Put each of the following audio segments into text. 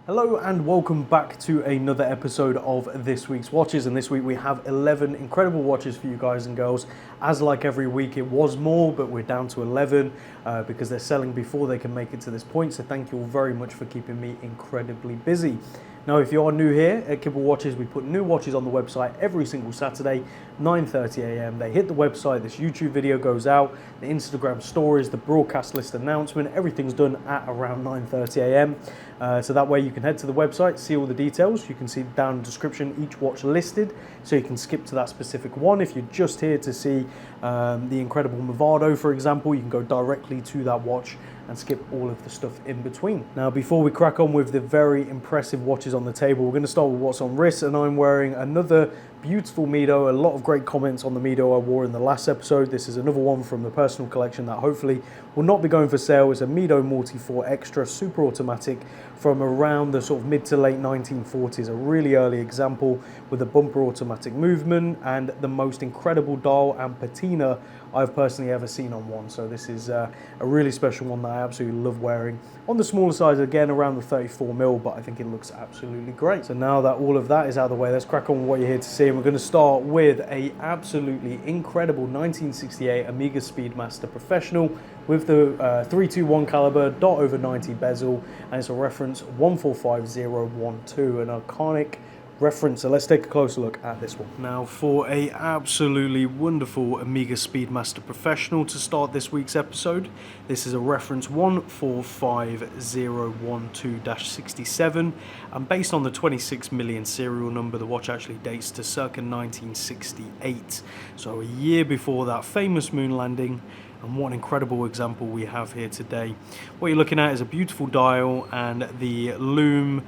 Hello and welcome back to another episode of this week's watches, and this week we have 11 incredible watches for you guys and girls. As like every week it was more, but we're down to 11 because they're selling before they can make it to this point, so thank you all very much for keeping me incredibly busy. Now, if you are new here at Kibble Watches, we put new watches on the website every single Saturday, 9:30 a.m. They hit the website, this YouTube video goes out, the Instagram stories, the broadcast list announcement, everything's done at around 9:30 a.m. So that way you can head to the website, see all the details. You can see down in the description each watch listed, so you can skip to that specific one. If you're just here to see the incredible Movado, for example, you can go directly to that watch and skip all of the stuff in between. Now, before we crack on with the very impressive watches on the table, we're going to start with what's on wrist, and I'm wearing another beautiful Mido. A lot of great comments on the Mido I wore in the last episode. This is another one from the personal collection that hopefully will not be going for sale. It's a Mido Multi 4 Extra Super Automatic from around the sort of mid to late 1940s, a really early example with a bumper automatic movement and the most incredible dial and patina I've personally ever seen on one. So this is a really special one that I absolutely love wearing. On the smaller side, again, around the 34mm, but I think it looks absolutely great. So now that all of that is out of the way, let's crack on with what you're here to see. And we're going to start with a absolutely incredible 1968 Omega Speedmaster Professional with the 321 caliber, dot over 90 bezel, and it's a reference 145012, an iconic reference. So let's take a closer look at this one. Now, for a absolutely wonderful Omega Speedmaster Professional to start this week's episode, this is a reference 145012-67, and based on the 26 million serial number, the watch actually dates to circa 1968, so a year before that famous moon landing. And what an incredible example we have here today. What you're looking at is a beautiful dial, and the lume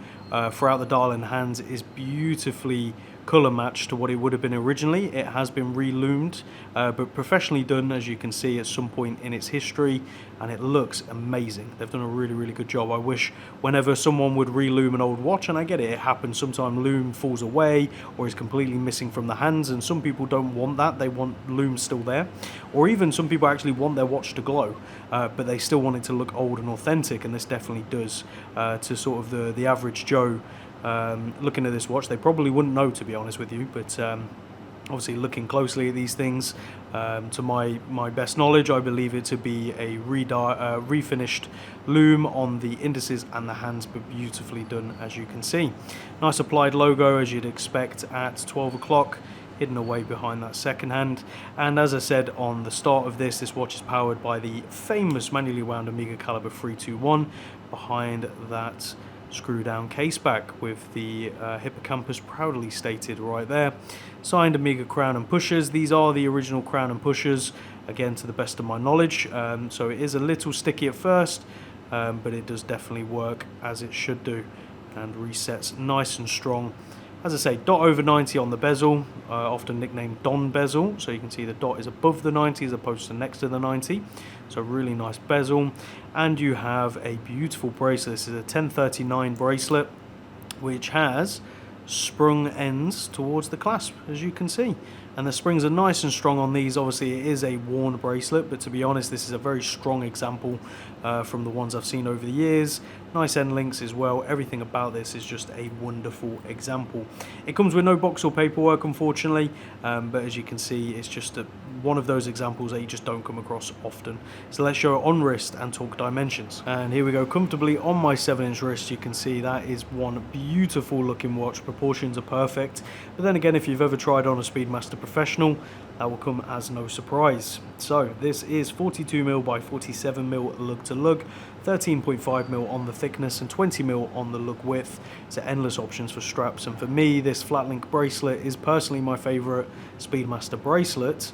throughout the dial and hands is beautifully colour matched to what it would have been originally. It has been re-lumed, but professionally done, as you can see, at some point in its history, and it looks amazing. They've done a really good job. I wish whenever someone would re-lume an old watch, and I get it, it happens, sometimes lume falls away or is completely missing from the hands, and some people don't want that. They want lume still there, or even some people actually want their watch to glow, but they still want it to look old and authentic, and this definitely does to sort of the average Joe. Looking at this watch, they probably wouldn't know, to be honest with you, but obviously looking closely at these things, to my best knowledge, I believe it to be a refinished lume on the indices and the hands, but beautifully done, as you can see. Nice applied logo, as you'd expect at 12 o'clock, hidden away behind that second hand. And as I said on the start of this watch is powered by the famous manually wound Omega caliber 321 behind that screw down case back with the hippocampus proudly stated right there. Signed Omega crown and pushers. These are the original crown and pushers, again, to the best of my knowledge. So it is a little sticky at first, but it does definitely work as it should do, and resets nice and strong. As I say, dot over 90 on the bezel, often nicknamed Don bezel, so you can see the dot is above the 90 as opposed to next to the 90, so really nice bezel. And you have a beautiful bracelet. This is a 1039 bracelet, which has sprung ends towards the clasp, as you can see, and the springs are nice and strong on these. Obviously it is a worn bracelet, but to be honest, this is a very strong example from the ones I've seen over the years. Nice end links as well. Everything about this is just a wonderful example. It comes with no box or paperwork, unfortunately, but as you can see, it's just one of those examples that you just don't come across often. So let's show it on wrist and talk dimensions. And here we go, comfortably on my 7-inch wrist. You can see that is one beautiful looking watch. Proportions are perfect, but then again, if you've ever tried on a Speedmaster Professional, that will come as no surprise. So this is 42mm by 47mm lug to lug, 13.5mm on the thickness and 20mm on the lug width. So endless options for straps, and for me, this flat link bracelet is personally my favorite Speedmaster bracelet.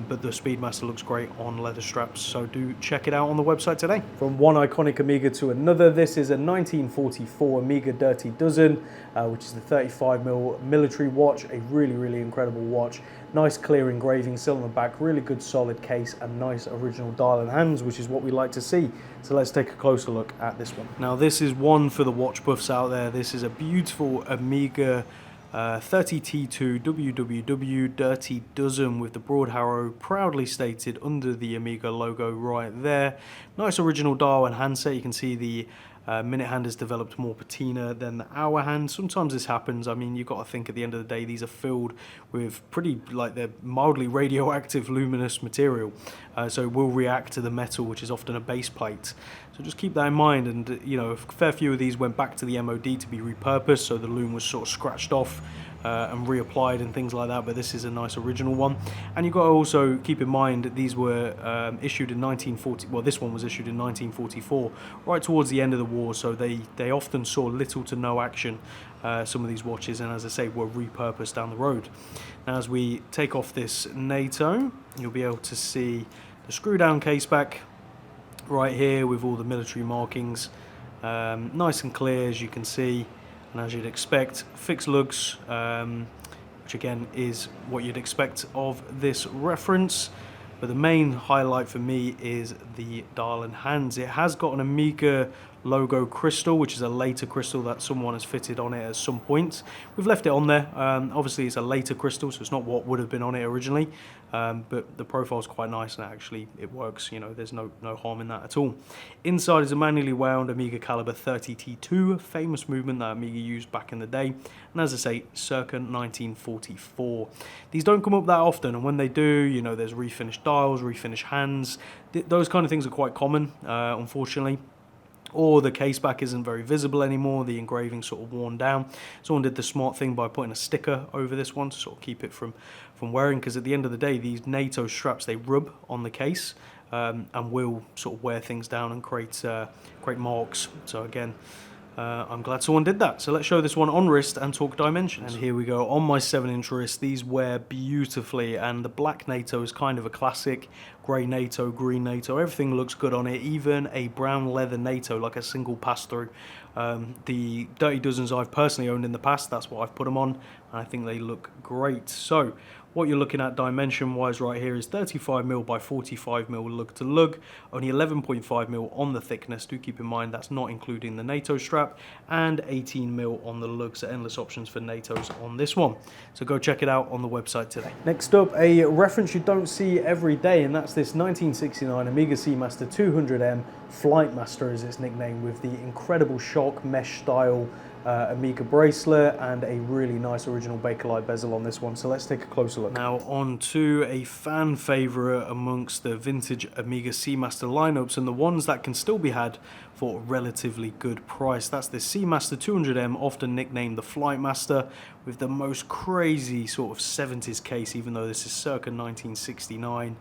But the Speedmaster looks great on leather straps, so do check it out on the website today. From one iconic Omega to another, this is a 1944 Omega Dirty Dozen, which is the 35mm military watch, a really incredible watch. Nice clear engraving still on the back, really good solid case, and nice original dial and hands, which is what we like to see. So let's take a closer look at this one. Now, this is one for the watch buffs out there. This is a beautiful Omega 30T2 WWW Dirty Dozen with the broad harrow proudly stated under the Omega logo right there. Nice original dial and handset. You can see the Minute hand has developed more patina than the hour hand. Sometimes this happens. I mean, you've got to think at the end of the day, these are filled with pretty, like, they're mildly radioactive luminous material. So it will react to the metal, which is often a base plate. So just keep that in mind. And, you know, a fair few of these went back to the MOD to be repurposed. So the lume was sort of scratched off and reapplied and things like that, but this is a nice original one. And you've got to also keep in mind that these were issued in 1940, well, this one was issued in 1944, right towards the end of the war, so they often saw little to no action, some of these watches, and as I say, were repurposed down the road. Now, as we take off this NATO, you'll be able to see the screw down case back right here with all the military markings, nice and clear, as you can see. And as you'd expect, fixed lugs, which again is what you'd expect of this reference. But the main highlight for me is the dial and hands. It has got an Omega logo crystal, which is a later crystal that someone has fitted on it at some point. We've left it on there. Obviously it's a later crystal, so it's not what would have been on it originally, but the profile is quite nice, and actually it works. You know, there's no harm in that at all. Inside is a manually wound Omega caliber 30T2, famous movement that Omega used back in the day, and as I say, circa 1944. These don't come up that often, and when they do, you know, there's refinished dials, refinished hands. Those kind of things are quite common, unfortunately. Or the case back isn't very visible anymore, the engraving's sort of worn down. Someone did the smart thing by putting a sticker over this one to sort of keep it from wearing, because at the end of the day, these NATO straps, they rub on the case and will sort of wear things down and create marks. So again, I'm glad someone did that. So let's show this one on wrist and talk dimensions. And here we go, on my 7-inch wrist. These wear beautifully, and the black NATO is kind of a classic. Grey NATO, green NATO, everything looks good on it. Even a brown leather NATO, like a single pass-through. The Dirty Dozens I've personally owned in the past, that's what I've put them on, and I think they look great. So what you're looking at dimension-wise right here is 35mm by 45mm lug to lug, only 11.5mm on the thickness. Do keep in mind that's not including the NATO strap, and 18mm on the lug, so endless options for NATOs on this one. So go check it out on the website today. Next up, a reference you don't see every day, and that's this 1969 Omega Seamaster 200M Flightmaster is its nickname, with the incredible shock mesh style Omega bracelet and a really nice original Bakelite bezel on this one. So let's take a closer look. Now on to a fan favourite amongst the vintage Omega Seamaster lineups, and the ones that can still be had for a relatively good price. That's the Seamaster 200M, often nicknamed the Flightmaster, with the most crazy sort of 70s case, even though this is circa 1969.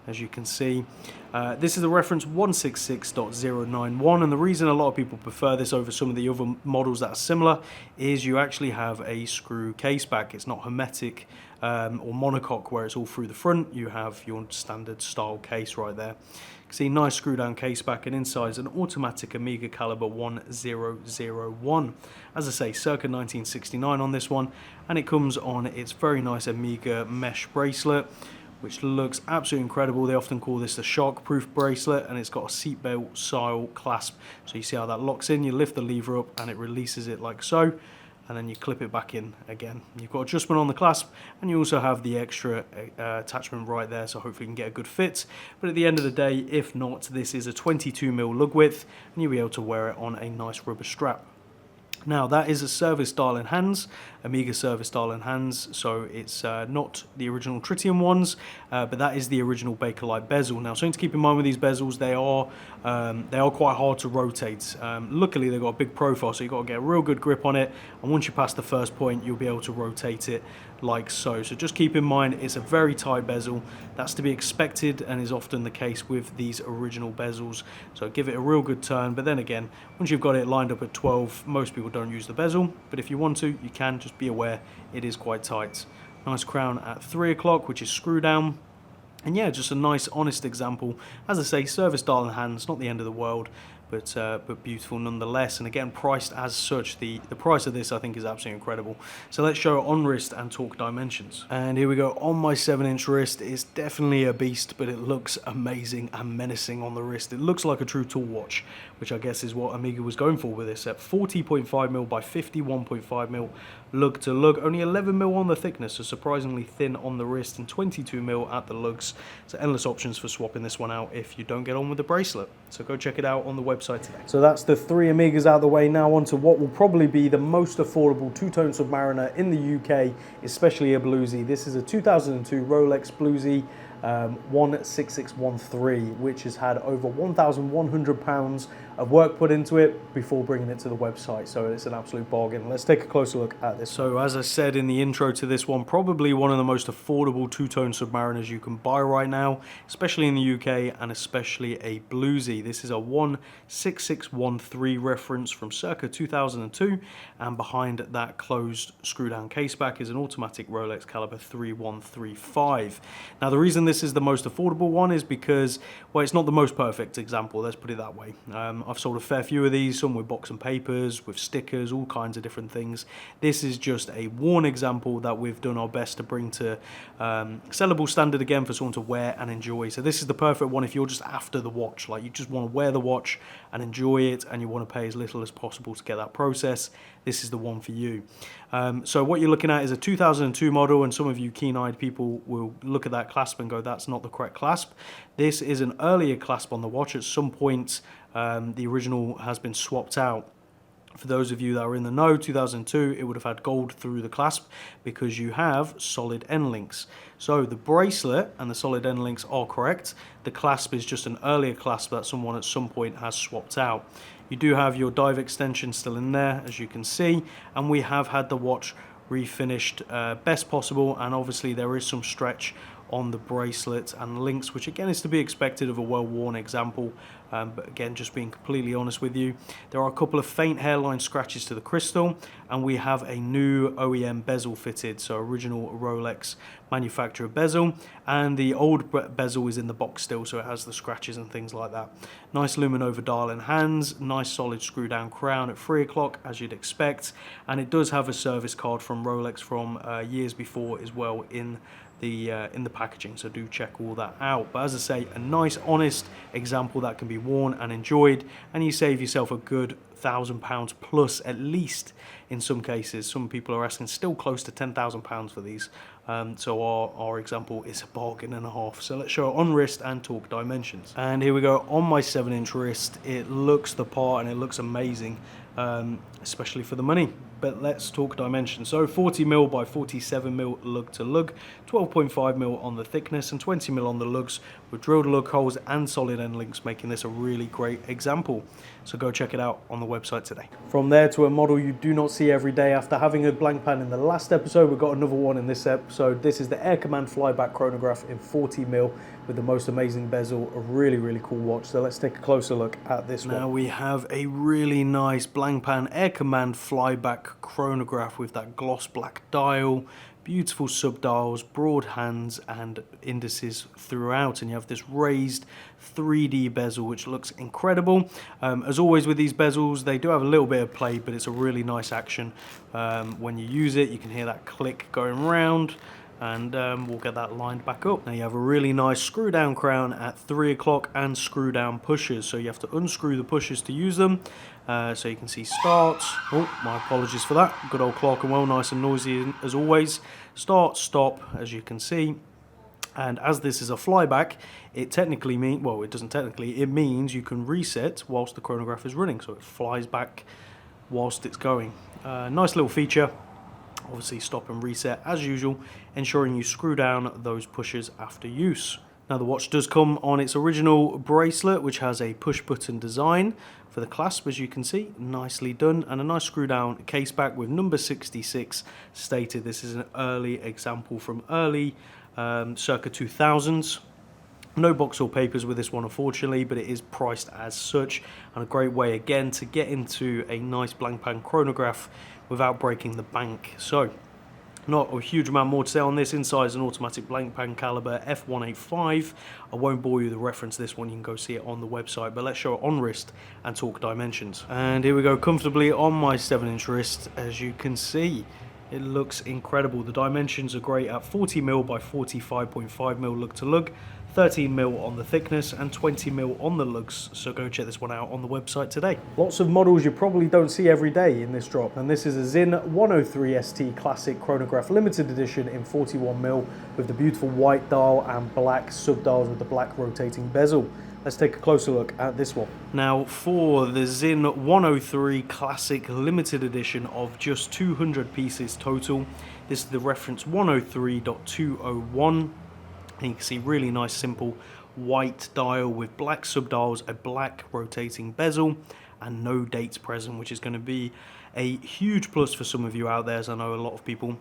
As you can see, this is the reference 166.091, and the reason a lot of people prefer this over some of the other models that are similar is you actually have a screw case back. It's not hermetic or monocoque where it's all through the front. You have your standard style case right there. You can see nice screw down case back, and inside is an automatic Omega caliber 1001. As I say, circa 1969 on this one, and it comes on its very nice Omega mesh bracelet, which looks absolutely incredible. They often call this the shark-proof bracelet, and it's got a seatbelt style clasp. So you see how that locks in, you lift the lever up and it releases it like so, and then you clip it back in again. You've got adjustment on the clasp, and you also have the extra attachment right there, so hopefully you can get a good fit. But at the end of the day, if not, this is a 22mm lug width, and you'll be able to wear it on a nice rubber strap. Now that is a service dial and hands, Omega service dial and hands, so it's not the original tritium ones, but that is the original Bakelite bezel. Now something to keep in mind with these bezels, they are quite hard to rotate. Luckily they've got a big profile, so you've got to get a real good grip on it, and once you pass the first point, you'll be able to rotate it like so. So just keep in mind, it's a very tight bezel. That's to be expected and is often the case with these original bezels. So give it a real good turn, but then again, once you've got it lined up at 12, most people don't use the bezel, but if you want to, you can. Just be aware it is quite tight. Nice crown at 3 o'clock, which is screw down. And yeah, just a nice honest example. As I say, service dial and hands, not the end of the world, but beautiful nonetheless. And again, priced as such. The price of this I think is absolutely incredible. So let's show it on wrist and talk dimensions. And here we go, on my 7-inch wrist. It's definitely a beast, but it looks amazing and menacing on the wrist. It looks like a true tool watch, which I guess is what Omega was going for with this, at 40.5mm by 51.5mm lug to lug, only 11mm on the thickness, so surprisingly thin on the wrist, and 22mm at the lugs. So endless options for swapping this one out if you don't get on with the bracelet. So go check it out on the website website today. So that's the three Omegas out of the way. Now on to what will probably be the most affordable two-tone Submariner in the UK, especially a bluesy. This is a 2002 Rolex bluesy 16613, which has had over £1,100 of work put into it before bringing it to the website, so it's an absolute bargain. Let's take a closer look at this. So as I said in the intro to this one, probably one of the most affordable two-tone Submariners you can buy right now, especially in the UK, and especially a bluesy. This is a 16613 reference from circa 2002, and behind that closed screw-down caseback is an automatic Rolex caliber 3135. Now the reason this is the most affordable one is because, well, it's not the most perfect example, let's put it that way. I've sold a fair few of these, some with box and papers, with stickers, all kinds of different things. This is just a worn example that we've done our best to bring to sellable standard again for someone to wear and enjoy. So this is the perfect one if you're just after the watch, like you just want to wear the watch and enjoy it, and you want to pay as little as possible to get that process. This is the one for you. So what you're looking at is a 2002 model, and some of you keen-eyed people will look at that clasp and go, that's not the correct clasp. This is an earlier clasp on the watch. At some point, the original has been swapped out. For those of you that are in the know, 2002, it would have had gold through the clasp because you have solid end links. So the bracelet and the solid end links are correct. The clasp is just an earlier clasp that someone at some point has swapped out. You do have your dive extension still in there, as you can see, and we have had the watch refinished best possible, and obviously there is some stretch on the bracelet and links, which again is to be expected of a well-worn example, but again, just being completely honest with you, there are a couple of faint hairline scratches to the crystal, and we have a new OEM bezel fitted, so original Rolex manufacturer bezel, and the old bezel is in the box still, so it has the scratches and things like that. Nice luminova dial in hands, nice solid screw down crown at 3 o'clock as you'd expect, and it does have a service card from Rolex from years before as well in the packaging, so do check all that out. But as I say, a nice honest example that can be worn and enjoyed, and you save yourself a good £1,000 plus at least in some cases. Some people are asking still close to £10,000 for these, so our example is a bargain and a half. So let's show it on wrist and talk dimensions. And here we go on my 7-inch wrist. It looks the part and it looks amazing, especially for the money. But let's talk dimensions. So 40mm by 47mm lug to lug, 12.5mm on the thickness, and 20mm on the lugs with drilled lug holes and solid end links, making this a really great example. So go check it out on the website today. From there to a model you do not see every day. After having a Blancpain in the last episode, we've got another one in this episode. This is the Air Command flyback chronograph in 40mm with the most amazing bezel. A really, really cool watch. So let's take a closer look at this one. Now we have a really nice Blancpain Air Command flyback chronograph with that gloss black dial, beautiful subdials, broad hands and indices throughout, and you have this raised 3D bezel which looks incredible. As always with these bezels, they do have a little bit of play, but it's a really nice action. When you use it, you can hear that click going round, and we'll get that lined back up. Now you have a really nice screw down crown at 3 o'clock and screw down pushers, so you have to unscrew the pushers to use them. So you can see starts, oh my apologies for that, good old Clark and Well, nice and noisy as always. Start, stop, as you can see. And as this is a flyback, it technically means, well, it doesn't technically, it means you can reset whilst the chronograph is running, so it flies back whilst it's going. Nice little feature. Obviously stop and reset as usual, ensuring you screw down those pushers after use. Now the watch does come on its original bracelet, which has a push button design for the clasp, as you can see, nicely done, and a nice screw down case back with number 66 stated. This is an early example from early circa 2000s. No box or papers with this one, unfortunately, but it is priced as such, and a great way again to get into a nice Blancpain chronograph without breaking the bank. So not a huge amount more to say on this. Inside is an automatic Blancpain caliber F185. I won't bore you with the reference to this one, you can go see it on the website, but let's show it on wrist and talk dimensions. And here we go, comfortably on my 7-inch wrist. As you can see, it looks incredible. The dimensions are great at 40mm by 45.5mm lug to lug, 13mm on the thickness and 20mm on the lugs, so go check this one out on the website today. Lots of models you probably don't see every day in this drop, and this is a Zin 103 ST Classic Chronograph Limited Edition in 41mm with the beautiful white dial and black subdials with the black rotating bezel. Let's take a closer look at this one. Now, for the Zin 103 Classic Limited Edition of just 200 pieces total, this is the reference 103.201. And you can see really nice, simple white dial with black subdials, a black rotating bezel, and no dates present, which is going to be a huge plus for some of you out there, as I know a lot of people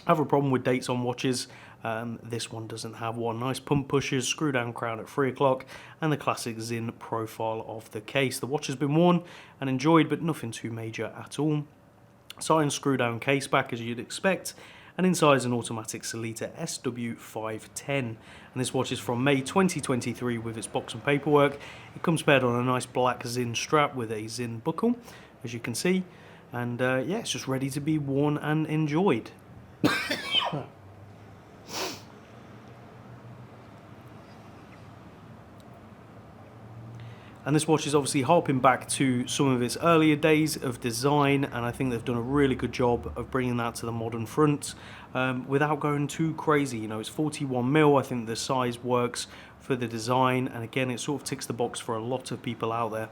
have a problem with dates on watches. This one doesn't have one. Nice pump pushers, screw down crown at 3 o'clock, and the classic Zin profile of the case. The watch has been worn and enjoyed, but nothing too major at all. Signed screw down case back as you'd expect, and inside is an automatic Sellita SW510. And this watch is from May 2023 with its box and paperwork. It comes paired on a nice black Zin strap with a Zin buckle, as you can see. And yeah, it's just ready to be worn and enjoyed. And this watch is obviously harping back to some of its earlier days of design, and I think they've done a really good job of bringing that to the modern front without going too crazy. You know, it's 41mm. I think the size works for the design, and again, it sort of ticks the box for a lot of people out there.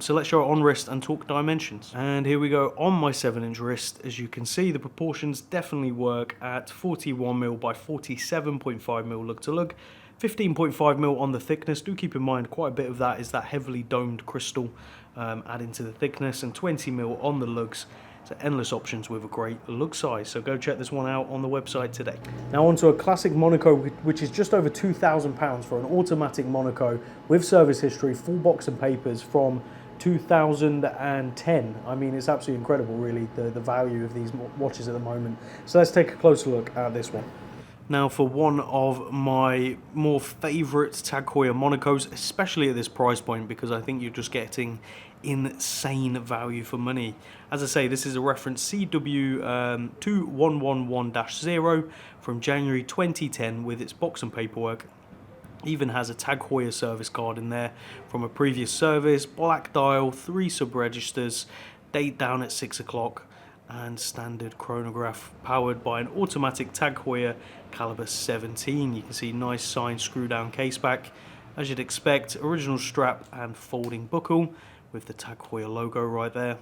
So let's show it on wrist and talk dimensions. And here we go on my 7-inch wrist. As you can see, the proportions definitely work at 41mm by 47.5mm lug to lug. 15.5mm on the thickness. Do keep in mind quite a bit of that is that heavily domed crystal adding to the thickness, and 20mm on the lugs. So endless options with a great lug size. So go check this one out on the website today. Now onto a classic Monaco, which is just over £2,000 for an automatic Monaco with service history, full box and papers from 2010. I mean, it's absolutely incredible, really, the value of these watches at the moment. So let's take a closer look at this one. Now, for one of my more favourite Tag Heuer Monacos, especially at this price point, because I think you're just getting insane value for money. As I say, this is a reference CW2111-0 from January 2010 with its box and paperwork. Even has a Tag Heuer service card in there from a previous service, black dial, 3 sub-registers, date down at 6 o'clock, and standard chronograph powered by an automatic Tag Heuer caliber 17. You can see nice signed screw down case back, as you'd expect, original strap and folding buckle with the Tag Heuer logo right there.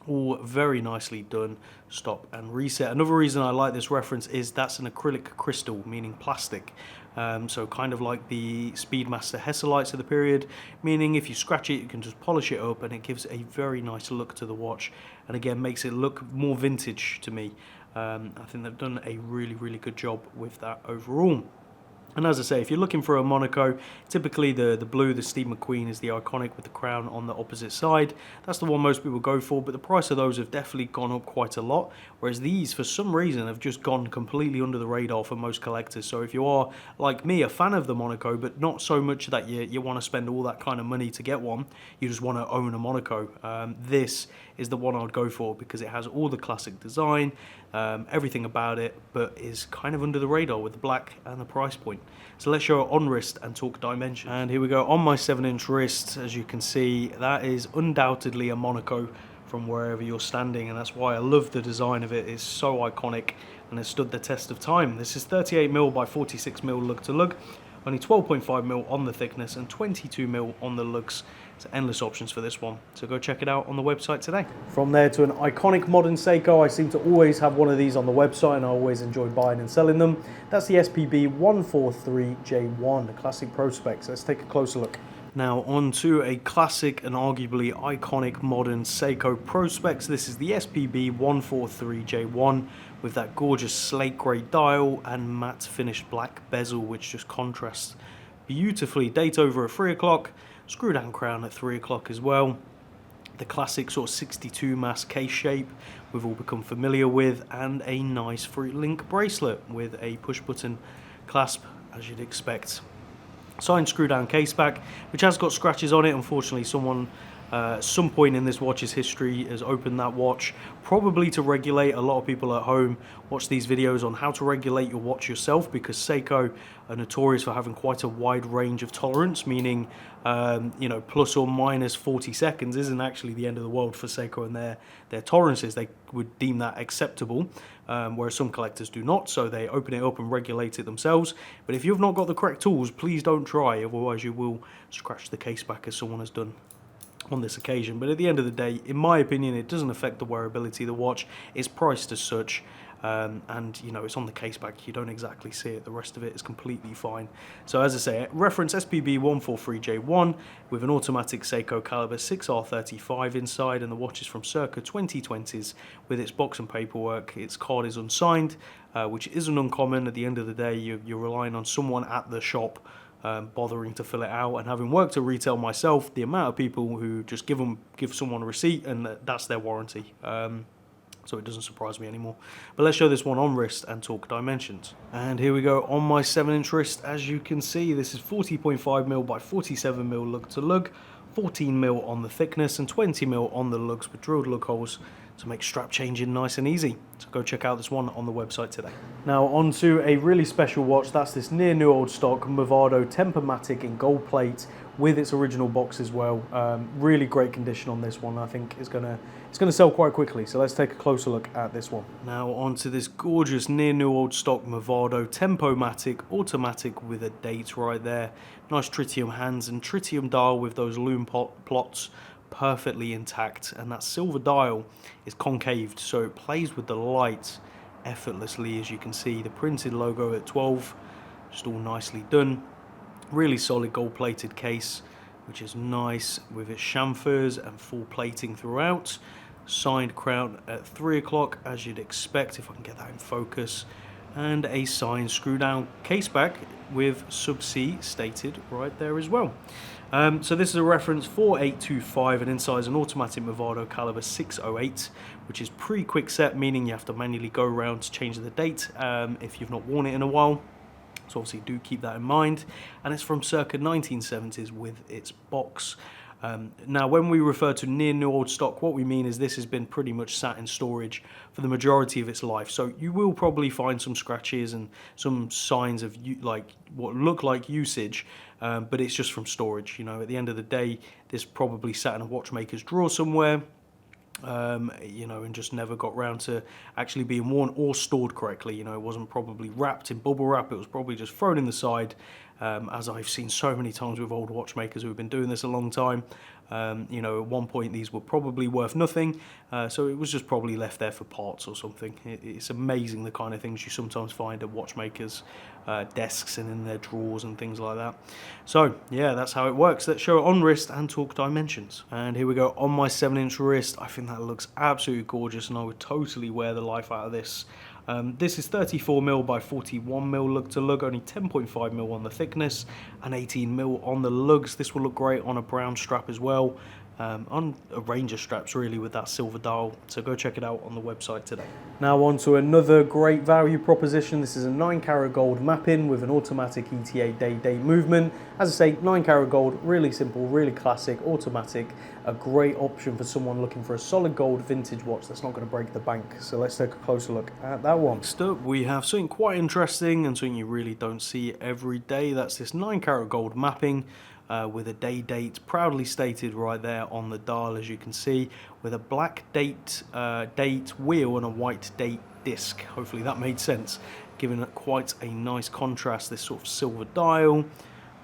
All very nicely done, stop and reset. Another reason I like this reference is that's an acrylic crystal, meaning plastic. So kind of like the Speedmaster Hesselites of the period, meaning if you scratch it, you can just polish it up and it gives a very nice look to the watch. And again, makes it look more vintage to me. I think they've done a really, really good job with that overall. And as I say, if you're looking for a Monaco, typically the blue, the Steve McQueen, is the iconic with the crown on the opposite side. That's the one most people go for, but the price of those have definitely gone up quite a lot, whereas these, for some reason, have just gone completely under the radar for most collectors. So if you are, like me, a fan of the Monaco, but not so much that you want to spend all that kind of money to get one, you just want to own a Monaco, this is the one I'd go for because it has all the classic design, everything about it, but is kind of under the radar with the black and the price point. So let's show it on wrist and talk dimension. And here we go on my 7-inch wrist. As you can see, that is undoubtedly a Monaco from wherever you're standing, and that's why I love the design of it. It's so iconic and has stood the test of time. This is 38mm by 46mm lug to lug, only 12.5mm on the thickness and 22mm on the lugs. So endless options for this one. So go check it out on the website today. From there to an iconic modern Seiko, I seem to always have one of these on the website and I always enjoy buying and selling them. That's the SPB143J1, a classic Prospex. So let's take a closer look. Now on to a classic and arguably iconic modern Seiko Prospex. This is the SPB143J1 with that gorgeous slate grey dial and matte finished black bezel, which just contrasts beautifully. Date over at 3 o'clock, screw down crown at 3 o'clock as well. The classic sort of 62 mass case shape we've all become familiar with, and a nice fruit link bracelet with a push button clasp as you'd expect. Signed screw down case back, which has got scratches on it. Unfortunately, someone At some point in this watch's history has opened that watch, probably to regulate. A lot of people at home watch these videos on how to regulate your watch yourself, because Seiko are notorious for having quite a wide range of tolerance, meaning you know, plus or minus 40 seconds isn't actually the end of the world for Seiko and their tolerances. They would deem that acceptable, whereas some collectors do not, so they open it up and regulate it themselves. But if you've not got the correct tools, please don't try, otherwise you will scratch the case back as someone has done on this occasion. But at the end of the day, in my opinion, it doesn't affect the wearability of the watch. It's priced as such, and you know, it's on the case back, you don't exactly see it. The rest of it is completely fine. So as I say, reference SPB 143J1 with an automatic Seiko caliber 6R35 inside, and the watch is from circa 2020s with its box and paperwork. Its card is unsigned, which isn't uncommon. At the end of the day, you're relying on someone at the shop bothering to fill it out, and having worked at retail myself, the amount of people who just give someone a receipt and that's their warranty, so it doesn't surprise me anymore. But let's show this one on wrist and talk dimensions. And here we go on my 7-inch wrist. As you can see, this is 40.5mm by 47mm lug to lug, 14mm on the thickness and 20mm on the lugs with drilled lug holes to make strap changing nice and easy. So go check out this one on the website today. Now on to a really special watch. That's this near new old stock Movado Tempomatic in gold plate with its original box as well. Really great condition on this one. I think it's gonna sell quite quickly. So let's take a closer look at this one. Now on to this gorgeous near new old stock Movado Tempomatic automatic with a date right there. Nice tritium hands and tritium dial with those lume plots perfectly intact, and that silver dial is concaved, so it plays with the light effortlessly. As you can see, the printed logo at 12, just all nicely done. Really solid gold plated case, which is nice with its chamfers and full plating throughout. Signed crown at 3 o'clock, as you'd expect, if I can get that in focus, and a signed screw down case back with sub C stated right there as well. So this is a reference 4825, and inside is an automatic Movado caliber 608, which is pre-quick set, meaning you have to manually go around to change the date if you've not worn it in a while. So obviously do keep that in mind. And it's from circa 1970s with its box. Now when we refer to near new old stock, what we mean is this has been pretty much sat in storage for the majority of its life. So you will probably find some scratches and some signs of like what look like usage, but it's just from storage. You know, at the end of the day, this probably sat in a watchmaker's drawer somewhere, you know, and just never got round to actually being worn or stored correctly. You know, it wasn't probably wrapped in bubble wrap, it was probably just thrown in the side, as I've seen so many times with old watchmakers who have been doing this a long time. You know, at one point these were probably worth nothing, so it was just probably left there for parts or something. It's amazing the kind of things you sometimes find at watchmakers' desks and in their drawers and things like that. So yeah, that's how it works. Let's show it on wrist and talk dimensions. And here we go on my 7-inch wrist. I think that looks absolutely gorgeous, and I would totally wear the life out of this. This is 34mm by 41mm lug to lug, only 10.5mm on the thickness and 18mm on the lugs. This will look great on a brown strap as well, on a range of straps really with that silver dial, so go check it out on the website today. Now on to another great value proposition. This is a 9-carat gold mapping with an automatic ETA day-date movement. As I say, 9-carat gold, really simple, really classic, automatic, a great option for someone looking for a solid gold vintage watch that's not going to break the bank. So let's take a closer look at that one. Next up, we have something quite interesting and something you really don't see every day. That's this 9-carat gold mapping with a date proudly stated right there on the dial, as you can see, with a black date wheel and a white date disc. Hopefully that made sense, giving it quite a nice contrast. This sort of silver dial,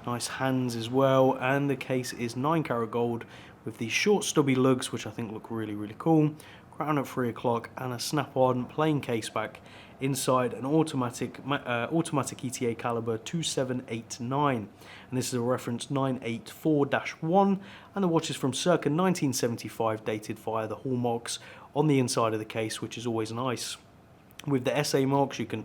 nice hands as well, and the case is 9-carat gold with these short stubby lugs, which I think look really cool. Crown at 3 o'clock and a snap-on plain case back. Inside an automatic ETA caliber 2789, and this is a reference 984-1, and the watch is from circa 1975, dated via the hallmarks on the inside of the case, which is always nice. With the SA marks, you can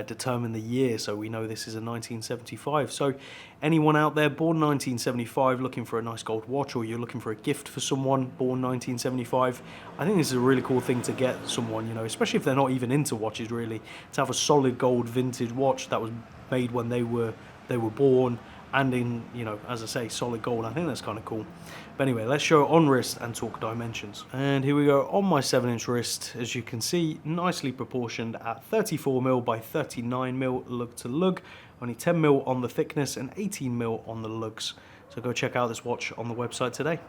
determine the year, so we know this is a 1975. So anyone out there born 1975 looking for a nice gold watch, or you're looking for a gift for someone born 1975, I think this is a really cool thing to get someone, you know, especially if they're not even into watches really, to have a solid gold vintage watch that was made when they were born, and in, you know, as I say, solid gold. I think that's kind of cool. But anyway, let's show it on wrist and talk dimensions. And here we go on my 7-inch wrist. As you can see, nicely proportioned at 34mm by 39mm lug to lug, only 10mm on the thickness and 18mm on the lugs. So go check out this watch on the website today.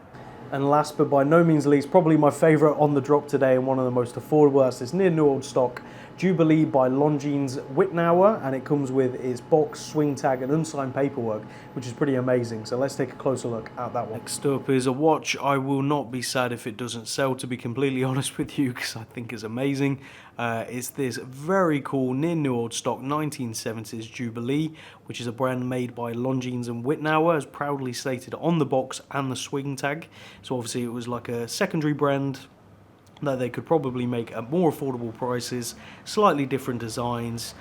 And last but by no means least, probably my favorite on the drop today and one of the most affordable, that's this near new old stock Jubilee by Longines Wittnauer, and it comes with its box, swing tag and unsigned paperwork, which is pretty amazing. So let's take a closer look at that one. Next up is a watch I will not be sad if it doesn't sell, to be completely honest with you, because I think it's amazing. It's this very cool near new old stock 1970s Jubilee, which is a brand made by Longines and Wittnauer, as proudly stated on the box and the swing tag. So obviously it was like a secondary brand that they could probably make at more affordable prices, slightly different designs,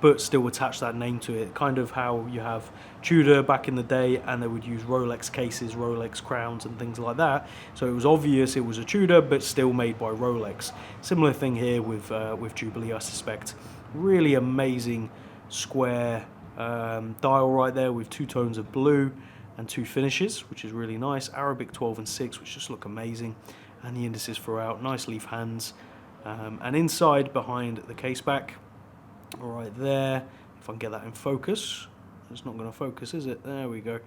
but still attach that name to it. Kind of how you have Tudor back in the day, and they would use Rolex cases, Rolex crowns and things like that. So it was obvious it was a Tudor, but still made by Rolex. Similar thing here with Jubilee, I suspect. Really amazing square dial right there with 2 tones of blue and 2 finishes, which is really nice. Arabic 12 and 6, which just look amazing. And the indices throughout, nice leaf hands, and inside behind the case back, right there, if I can get that in focus, it's not going to focus, is it? There we go.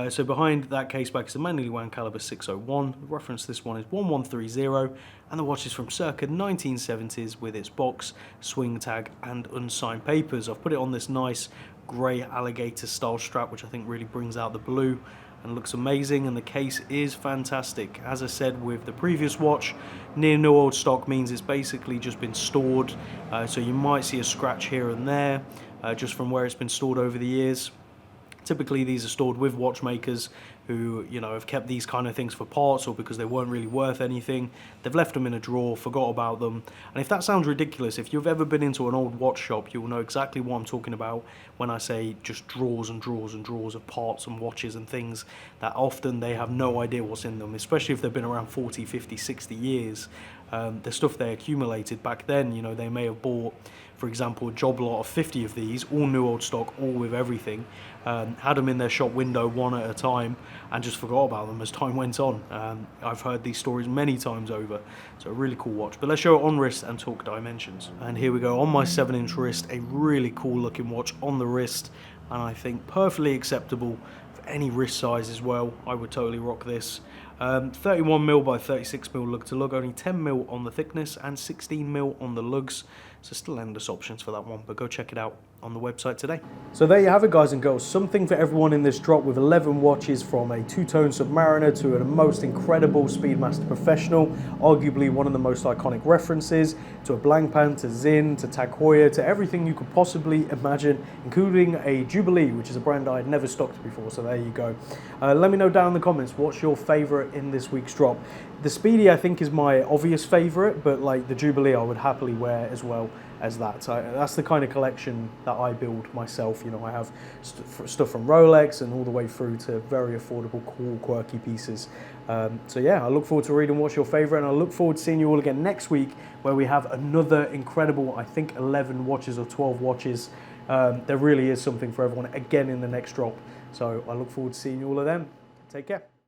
So behind that case back is a manually wound caliber 601, the reference to this one is 1130, and the watch is from circa 1970s with its box, swing tag and unsigned papers. I've put it on this nice grey alligator style strap, which I think really brings out the blue and looks amazing, and the case is fantastic. As I said with the previous watch, near new old stock means it's basically just been stored, so you might see a scratch here and there just from where it's been stored over the years. Typically these are stored with watchmakers who, you know, have kept these kind of things for parts or because they weren't really worth anything. They've left them in a drawer, forgot about them. And if that sounds ridiculous, if you've ever been into an old watch shop, you'll know exactly what I'm talking about when I say just drawers and drawers and drawers of parts and watches and things that often they have no idea what's in them, especially if they've been around 40, 50, 60 years. The stuff they accumulated back then, you know, they may have bought, for example, a job lot of 50 of these, all new old stock, all with everything, had them in their shop window one at a time and just forgot about them as time went on. I've heard these stories many times over, so a really cool watch. But let's show it on wrist and talk dimensions. And here we go on my 7-inch wrist, a really cool looking watch on the wrist, and I think perfectly acceptable for any wrist size as well. I would totally rock this. 31mm by 36mm lug to lug, only 10mm on the thickness and 16mm on the lugs, so still endless options for that one, but go check it out on the website today. So there you have it, guys and girls, something for everyone in this drop, with 11 watches from a 2-tone Submariner to a most incredible Speedmaster Professional, arguably one of the most iconic references, to a Blancpain, to Zinn, to Tag Heuer, to everything you could possibly imagine, including a Jubilee, which is a brand I had never stocked before, so there you go. Let me know down in the comments, what's your favorite in this week's drop? The Speedy I think is my obvious favorite, but like the Jubilee I would happily wear as well as that. So that's the kind of collection that I build myself. You know, I have stuff from Rolex and all the way through to very affordable, cool, quirky pieces. So yeah, I look forward to reading what's your favorite, and I look forward to seeing you all again next week, where we have another incredible, I think 11 watches or 12 watches. There really is something for everyone again in the next drop. So I look forward to seeing you all of them. Take care.